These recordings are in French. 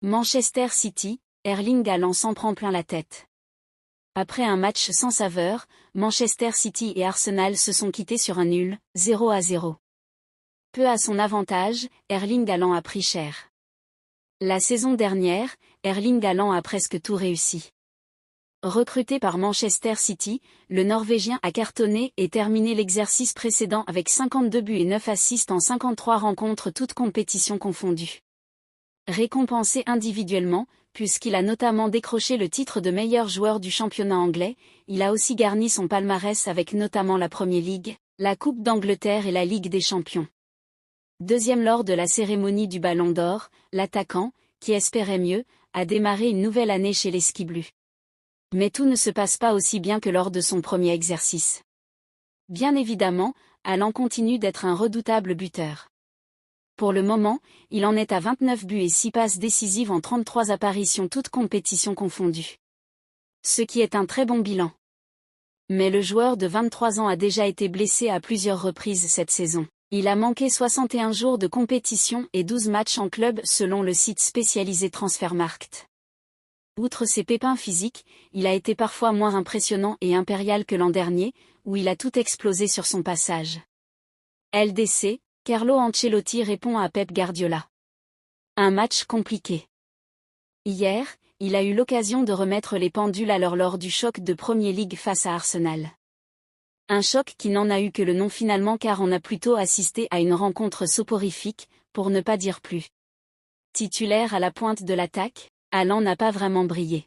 Manchester City, Erling Haaland s'en prend plein la tête. Après un match sans saveur, Manchester City et Arsenal se sont quittés sur un nul, 0-0. Peu à son avantage, Erling Haaland a pris cher. La saison dernière, Erling Haaland a presque tout réussi. Recruté par Manchester City, le Norvégien a cartonné et terminé l'exercice précédent avec 52 buts et 9 assists en 53 rencontres toutes compétitions confondues. Récompensé individuellement, puisqu'il a notamment décroché le titre de meilleur joueur du championnat anglais, il a aussi garni son palmarès avec notamment la Premier League, la Coupe d'Angleterre et la Ligue des Champions. Deuxième lors de la cérémonie du Ballon d'Or, l'attaquant, qui espérait mieux, a démarré une nouvelle année chez les Skiblues. Mais tout ne se passe pas aussi bien que lors de son premier exercice. Bien évidemment, Haaland continue d'être un redoutable buteur. Pour le moment, il en est à 29 buts et 6 passes décisives en 33 apparitions toutes compétitions confondues. Ce qui est un très bon bilan. Mais le joueur de 23 ans a déjà été blessé à plusieurs reprises cette saison. Il a manqué 61 jours de compétition et 12 matchs en club selon le site spécialisé Transfermarkt. Outre ses pépins physiques, il a été parfois moins impressionnant et impérial que l'an dernier, où il a tout explosé sur son passage. LDC, Carlo Ancelotti répond à Pep Guardiola. Un match compliqué. Hier, il a eu l'occasion de remettre les pendules à l'heure lors du choc de Premier League face à Arsenal. Un choc qui n'en a eu que le nom finalement car on a plutôt assisté à une rencontre soporifique, pour ne pas dire plus. Titulaire à la pointe de l'attaque, Haaland n'a pas vraiment brillé.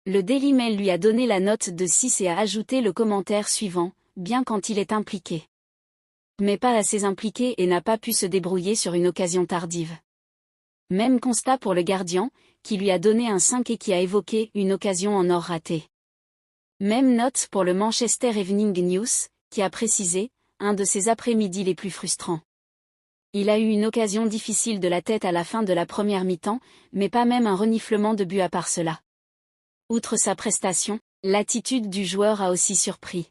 Le Daily Mail lui a donné la note de 6 et a ajouté le commentaire suivant, bien quand il est impliqué. Mais pas assez impliqué et n'a pas pu se débrouiller sur une occasion tardive. Même constat pour le gardien, qui lui a donné un 5 et qui a évoqué une occasion en or ratée. Même note pour le Manchester Evening News, qui a précisé, un de ses après-midi les plus frustrants. Il a eu une occasion difficile de la tête à la fin de la première mi-temps, mais pas même un reniflement de but à part cela. Outre sa prestation, l'attitude du joueur a aussi surpris.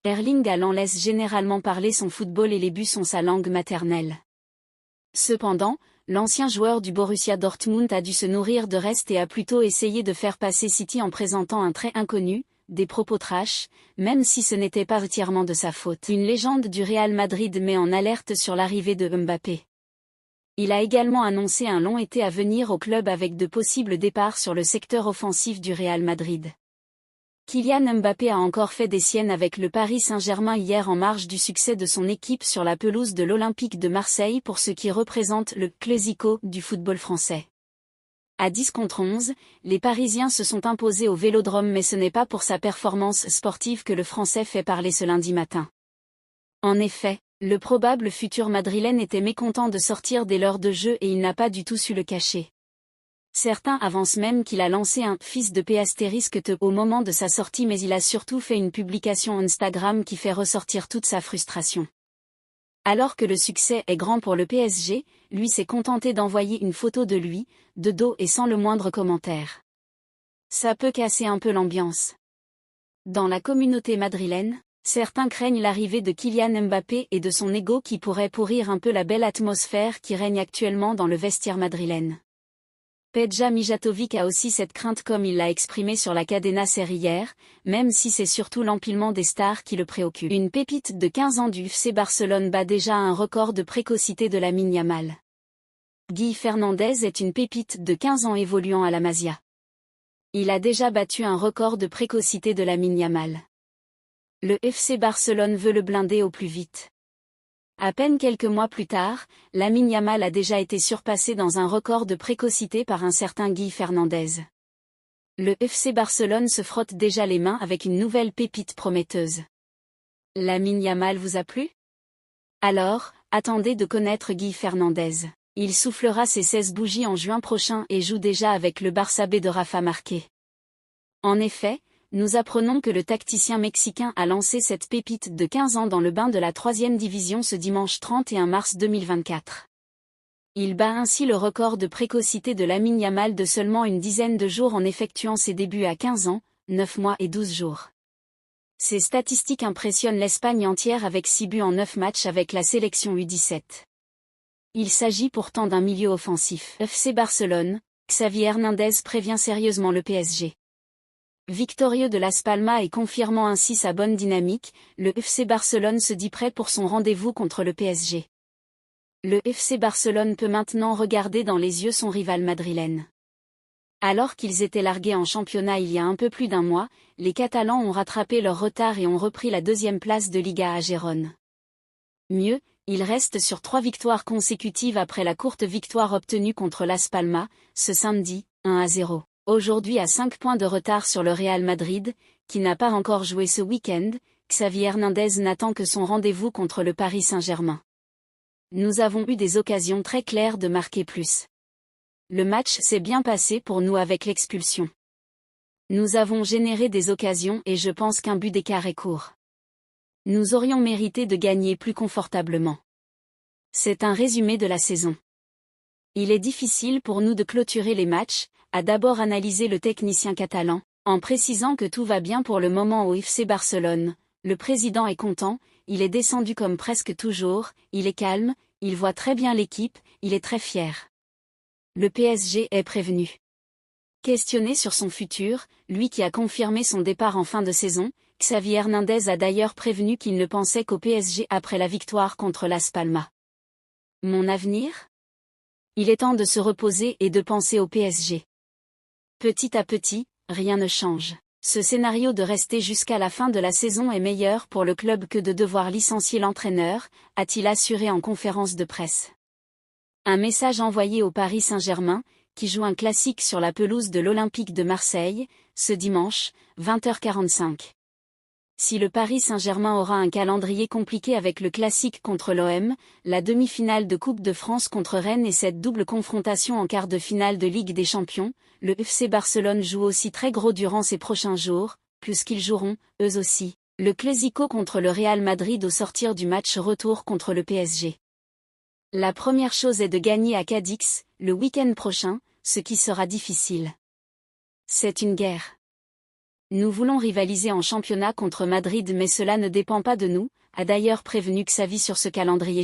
Erling Haaland laisse généralement parler son football et les buts sont sa langue maternelle. Cependant, l'ancien joueur du Borussia Dortmund a dû se nourrir de reste et a plutôt essayé de faire passer City en présentant un trait inconnu, des propos trash, même si ce n'était pas entièrement de sa faute. Une légende du Real Madrid met en alerte sur l'arrivée de Mbappé. Il a également annoncé un long été à venir au club avec de possibles départs sur le secteur offensif du Real Madrid. Kylian Mbappé a encore fait des siennes avec le Paris Saint-Germain hier en marge du succès de son équipe sur la pelouse de l'Olympique de Marseille pour ce qui représente le Clásico du football français. À 10-11, les Parisiens se sont imposés au Vélodrome mais ce n'est pas pour sa performance sportive que le Français fait parler ce lundi matin. En effet, le probable futur madrilène était mécontent de sortir dès l'heure de jeu et il n'a pas du tout su le cacher. Certains avancent même qu'il a lancé un « fils de P*** au moment de sa sortie mais il a surtout fait une publication Instagram qui fait ressortir toute sa frustration. Alors que le succès est grand pour le PSG, lui s'est contenté d'envoyer une photo de lui, de dos et sans le moindre commentaire. Ça peut casser un peu l'ambiance. Dans la communauté madrilène, certains craignent l'arrivée de Kylian Mbappé et de son ego qui pourrait pourrir un peu la belle atmosphère qui règne actuellement dans le vestiaire madrilène. Peja Mijatovic a aussi cette crainte comme il l'a exprimé sur la Cadena Ser hier, même si c'est surtout l'empilement des stars qui le préoccupe. Une pépite de 15 ans du FC Barcelone bat déjà un record de précocité de Lamine Yamal. Guy Fernandez est une pépite de 15 ans évoluant à la Masia. Il a déjà battu un record de précocité de Lamine Yamal. Le FC Barcelone veut le blinder au plus vite. À peine quelques mois plus tard, Lamine Yamal a déjà été surpassé dans un record de précocité par un certain Guy Fernandez. Le FC Barcelone se frotte déjà les mains avec une nouvelle pépite prometteuse. Lamine Yamal vous a plu? Alors, attendez de connaître Guy Fernandez. Il soufflera ses 16 bougies en juin prochain et joue déjà avec le Barça B de Rafa Marquez. En effet, nous apprenons que le tacticien mexicain a lancé cette pépite de 15 ans dans le bain de la 3e division ce dimanche 31 mars 2024. Il bat ainsi le record de précocité de Lamine Yamal de seulement une dizaine de jours en effectuant ses débuts à 15 ans, 9 mois et 12 jours. Ces statistiques impressionnent l'Espagne entière avec 6 buts en 9 matchs avec la sélection U17. Il s'agit pourtant d'un milieu offensif. FC Barcelone, Xavi Hernandez prévient sérieusement le PSG. Victorieux de Las Palmas et confirmant ainsi sa bonne dynamique, le FC Barcelone se dit prêt pour son rendez-vous contre le PSG. Le FC Barcelone peut maintenant regarder dans les yeux son rival madrilène. Alors qu'ils étaient largués en championnat il y a un peu plus d'un mois, les Catalans ont rattrapé leur retard et ont repris la 2e place de Liga à Gérone. Mieux, ils restent sur 3 victoires consécutives après la courte victoire obtenue contre Las Palmas, ce samedi, 1-0. Aujourd'hui à 5 points de retard sur le Real Madrid, qui n'a pas encore joué ce week-end, Xavi Hernandez n'attend que son rendez-vous contre le Paris Saint-Germain. Nous avons eu des occasions très claires de marquer plus. Le match s'est bien passé pour nous avec l'expulsion. Nous avons généré des occasions et je pense qu'un but d'écart est court. Nous aurions mérité de gagner plus confortablement. C'est un résumé de la saison. Il est difficile pour nous de clôturer les matchs, a d'abord analysé le technicien catalan, en précisant que tout va bien pour le moment au FC Barcelone. Le président est content, il est descendu comme presque toujours, il est calme, il voit très bien l'équipe, il est très fier. Le PSG est prévenu. Questionné sur son futur, lui qui a confirmé son départ en fin de saison, Xavi Hernandez a d'ailleurs prévenu qu'il ne pensait qu'au PSG après la victoire contre Las Palmas. Mon avenir ? Il est temps de se reposer et de penser au PSG. Petit à petit, rien ne change. Ce scénario de rester jusqu'à la fin de la saison est meilleur pour le club que de devoir licencier l'entraîneur, a-t-il assuré en conférence de presse. Un message envoyé au Paris Saint-Germain, qui joue un classique sur la pelouse de l'Olympique de Marseille, ce dimanche, 20h45. Si le Paris Saint-Germain aura un calendrier compliqué avec le classique contre l'OM, la demi-finale de Coupe de France contre Rennes et cette double confrontation en quart de finale de Ligue des Champions, le FC Barcelone joue aussi très gros durant ces prochains jours, puisqu'ils joueront, eux aussi, le Clásico contre le Real Madrid au sortir du match retour contre le PSG. La première chose est de gagner à Cadix, le week-end prochain, ce qui sera difficile. C'est une guerre. Nous voulons rivaliser en championnat contre Madrid mais cela ne dépend pas de nous, a d'ailleurs prévenu Xavi sur ce calendrier.